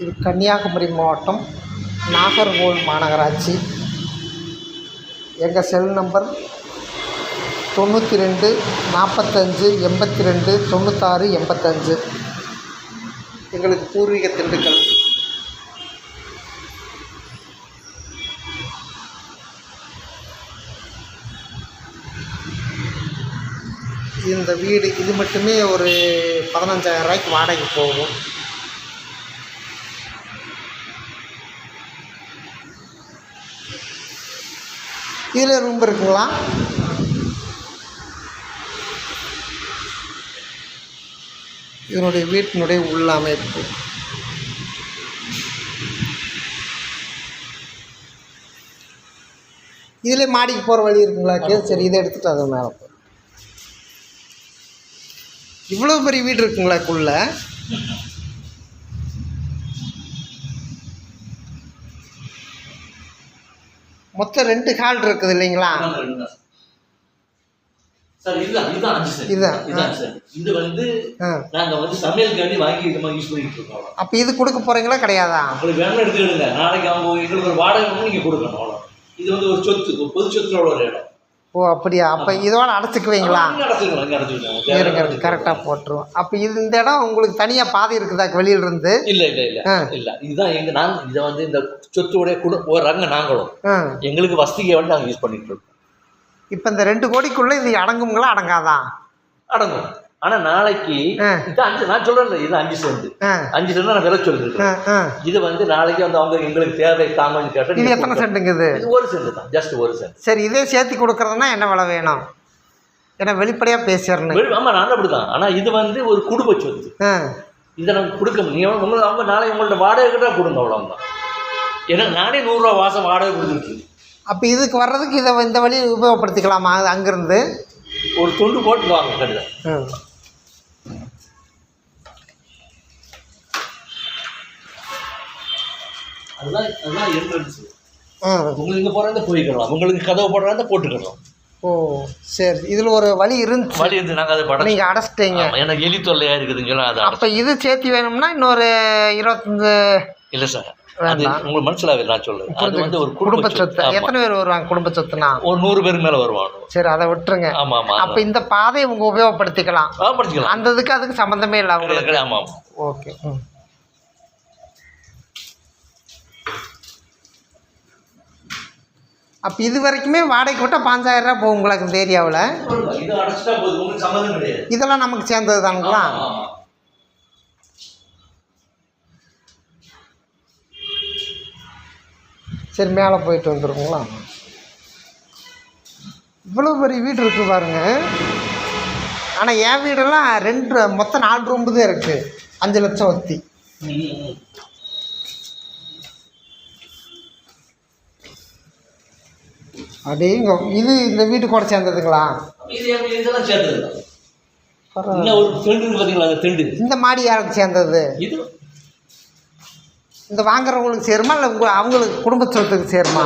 இது கன்னியாகுமரி மாவட்டம் நாகர்கோவில் மாநகராட்சி. எங்கள் செல் நம்பர் 92 45 82 96 85. எங்களுக்கு பூர்வீக திண்டுக்கல். இந்த வீடு இது மட்டுமே ஒரு 15,000 ரூபாய்க்கு வாடகைக்கு போகும். இதில் ரூம் இருக்குங்களா? இதனுடைய வீட்டினுடைய உள்ள அமைப்பு. இதில் மாடிக்கு போகிற வழி இருக்குங்களா? சரி, இதை எடுத்துகிட்டு அது மேலே போ. இவ்வளோ பெரிய வீடு இருக்குங்களாக்குள்ள. மொத்தம் 2 ஹால் இருக்குது இல்லைங்களா? அப்போ இது கொடுக்க போகிறீங்களா கிடையாதா? நாளைக்கு அவங்க எங்களுக்கு ஒரு வாடகை நீங்கள் கொடுக்கணும். இது வந்து ஒரு சொத்து, ஒரு பொது சொத்துல ஒரு இடம். ஓ அப்படியா? அப்போ இதோட அடைச்சிக்குவீங்களா? இருங்க, கரெக்டாக போட்டுருவோம். அப்போ இந்த இடம் உங்களுக்கு தனியாக பாதை இருக்குதா வெளியிலிருந்து? இல்லை இல்லை இல்லை இல்லை, இதுதான் நாங்கள் இதை வந்து இந்த சொத்துடைய ஒரு நாங்களும் எங்களுக்கு வசதியை வந்து நாங்கள் யூஸ் பண்ணிட்டு இருக்கோம். இப்போ இந்த 2 கோடிக்குள்ளே இது அடங்குங்களா அடங்காதான்? அடங்கும். ஆனால் நாளைக்கு இது 5, நான் சொல்கிறேன், இது 5 சென்ட் 5 சென்ட் நான் விலை சொல்லியிருக்கேன். இது வந்து நாளைக்கு வந்து அவங்க எங்களுக்கு தேவை தாங்கன்னு கேட்டால் இது எத்தனை சென்ட்டுங்குது? இது 1 சென்ட் தான், ஜஸ்ட் 1 சென்ட். சரி, இதே சேர்த்து கொடுக்குறதுனா என்ன விலை வேணும்? ஏன்னா வெளிப்படையாக பேசிடணும். ஆமாம், நான் அப்படி தான். ஆனால் இது வந்து ஒரு குடும்ப சொத்து. இதை நம்ம கொடுக்க முடியும். அவங்க நாளைக்கு உங்கள்ட்ட வாடகை தான் கொடுங்க, அவ்வளோதான். ஏன்னா நானே 100 ரூபா மாதம் வாடகை கொடுத்துருக்கு. அப்போ இதுக்கு வர்றதுக்கு இதை இந்த வழியை உபயோகப்படுத்திக்கலாமா? அங்கேருந்து ஒரு தொண்டு போட்டு வாங்க கட்டுதான். அதுதான் என்ட்ரன்ஸ். உங்களுக்கு இங்கே போகிறதா போய்க்கலாம், உங்களுக்கு கதவு போடுறதா போட்டுக்கலாம். ஓ சரி, இதில் ஒரு வழி இருந்து நாங்கள் அதை படம் நீங்கள் அடைச்சிட்டீங்க. எனக்கு எலி தொல்லையாக இருக்குதுங்களா? அது அப்போ இது சேர்த்து வேணும்னா இன்னொரு 25. இல்லை சார், அது உங்களுக்கு மனசிலாவே நான் சொல்லுவேன். அது வந்து ஒரு குடும்ப சொத்து. எத்தனை பேர் வருவாங்க குடும்ப சொத்துனா? ஒரு 100 பேருக்கு மேலே வருவாங்க. சரி, அதை விட்டுருங்க. ஆமாம் ஆமாம். அப்போ இந்த பாதையை உங்கள் உபயோகப்படுத்திக்கலாம். படுத்திக்கலாம். அந்த இதுக்கு அதுக்கு சம்மந்தமே இல்லை அவங்களுக்கு. ஆமாம் ஆமாம். ஓகே. அப்போ இது வரைக்குமே வாடகை விட்டால் 5,000 ரூபா போகும் உங்களுக்கு இந்த ஏரியாவில். இதெல்லாம் நமக்கு சேர்ந்தது தானுங்களா? சரி, மேலே போயிட்டு வந்துடுங்களா? இவ்வளோ பெரிய வீடு இருக்குது பாருங்க. ஆனால் என் வீடெல்லாம் 2 மொத்தம் 4 ரூம் தான் இருக்குது. 5 லட்சம் வத்தி. அப்படிங்க. இது இந்த வீட்டு கூட சேர்ந்ததுங்களா? இந்த மாடி யாருக்கு சேர்ந்தது? இந்த வாங்குறவங்களுக்கு சேருமா இல்லை அவங்களுக்கு குடும்ப சொத்துக்கு சேருமா?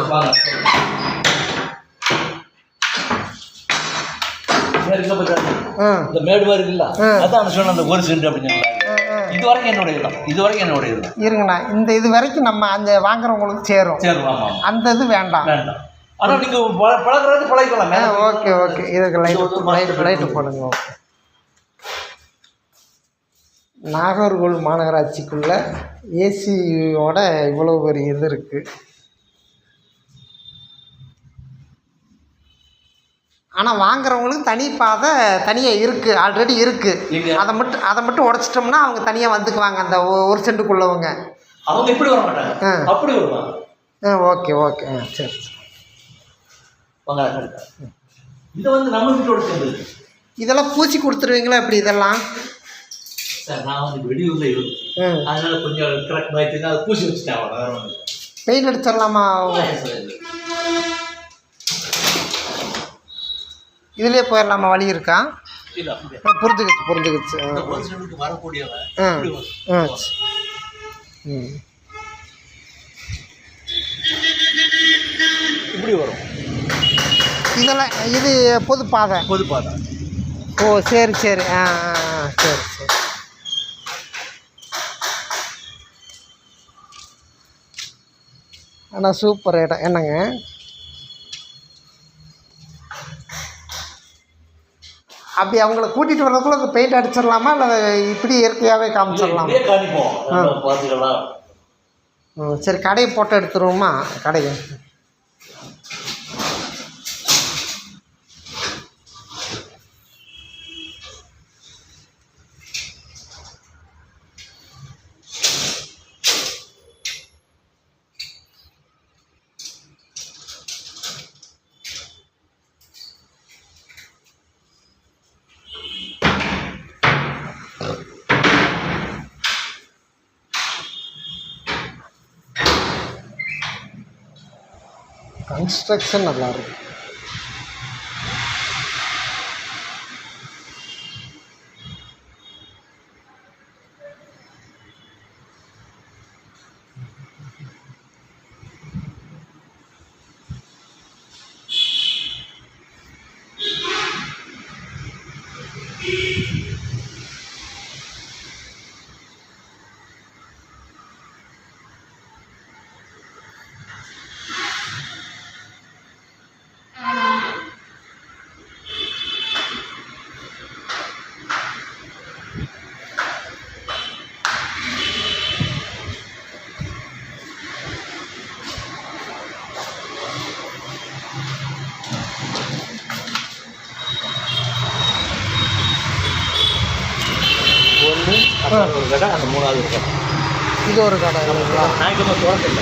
இந்த மேடு இருக்குல்ல, அதான் சொன்ன அந்த 1 சென்ட் அப்படின்னு. இது வரைக்கும் என்னுடைய இடம். இருங்கண்ணா, இந்த இது வரைக்கும் நம்ம அந்த வாங்குறவங்களுக்கு சேரும். அந்த இது வேண்டாம். ஆனால் நீங்கள் பழக்கலாம். Okay okay. இதுக்கு லைட்டு போடுங்க. ஓகே. நாகர்கோவில் மாநகராட்சிக்குள்ள ஏசியோட இவ்வளோ பெரிய இது இருக்குது. ஆனால் வாங்குறவங்களுக்கு தனி பாதை தனியாக இருக்குது, ஆல்ரெடி இருக்குது. அதை மட்டும் உடச்சிட்டோம்னா அவங்க தனியாக வந்துக்குவாங்க. அந்த 1 சென்ட்டுக்குள்ளவங்க அவங்க எப்படி வர மாட்டாங்க, அப்படி வருவாங்க. Okay okay. சரி. இது வந்து நம்ம வீட்டோட சேர்ந்தது. இதெல்லாம் பூச்சி கொடுத்துருவீங்களா இப்படி? இதெல்லாம் சார் நான் வந்து வெளியூர்ல இருக்கேன், அதனால கொஞ்சம் கிராக் ஆயிடுச்சுன்னா அதை பூசி வச்சுட்டேன். பெயிண்ட் அடிச்சிடலாமா? இதுலேயே போயிடலாமா? வழி இருக்கா? புரிஞ்சுக்கிச்சு. வரக்கூடியவன் இப்படி வரும். இதெல்லாம் இது பொது பாதை. ஓ சரி சரி. சரி சரி. ஆனால் சூப்பர் இடம் என்னங்க. அப்படி அவங்கள கூட்டிகிட்டு வர்றதுக்குள்ள அந்த பெயிண்ட் அடிச்சிடலாமா இல்லை இப்படி இயற்கையாகவே காமிச்சிடலாமா? காணிப்போம் பார்த்துக்கலாம். சரி, கடையை போட்டோ எடுத்துருவோமா? கடையை கன்ஸ்ட்ரக்ஷன் நல்லாயிருக்கு. ஒரு கடை, அந்த 3வது ஒரு கடை. இது ஒரு கடை நாய்க்கு தோட்டத்தில்.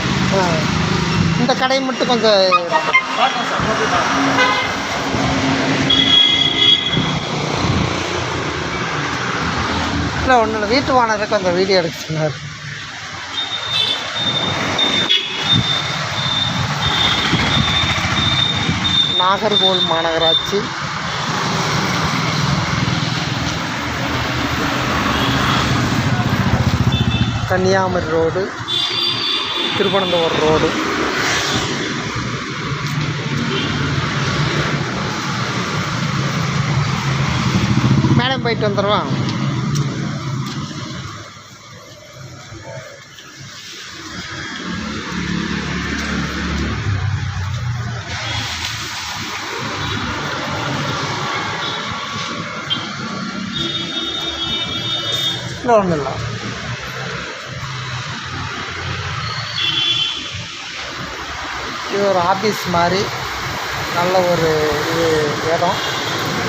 இந்த கடை மட்டும் கொஞ்சம் இல்லை ஒன்றும் இல்லை, வீட்டு வானரை கொஞ்சம் வீடியோ எடுக்க சொன்னார். நாகர்கோவில் மாநகராட்சி Kanyakumari road, Thiruvananthapuram road. Madam போயிட்டு வந்துடுவான். இல்லை ஒன்றும் இல்லை. இது ஒரு ஆஃபீஸ் மாதிரி நல்ல ஒரு இடம்,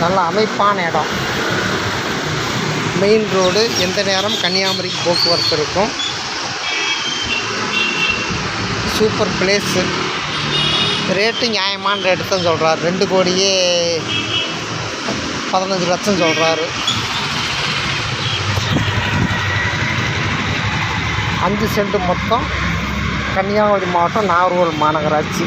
நல்ல அமைப்பான இடம். மெயின் ரோடு, எந்த நேரம் கன்னியாகுமரிக்கு போக்குவரத்து இருக்கும். Super place. ரேட்டு நியாயமான ரேட்டு தான் சொல்கிறார். 2,15,00,000 சொல்கிறாரு. 5 சென்ட் மொத்தம். கன்னியாகுமரி மாவட்டம், நாகர்கோவில் மாநகராட்சி.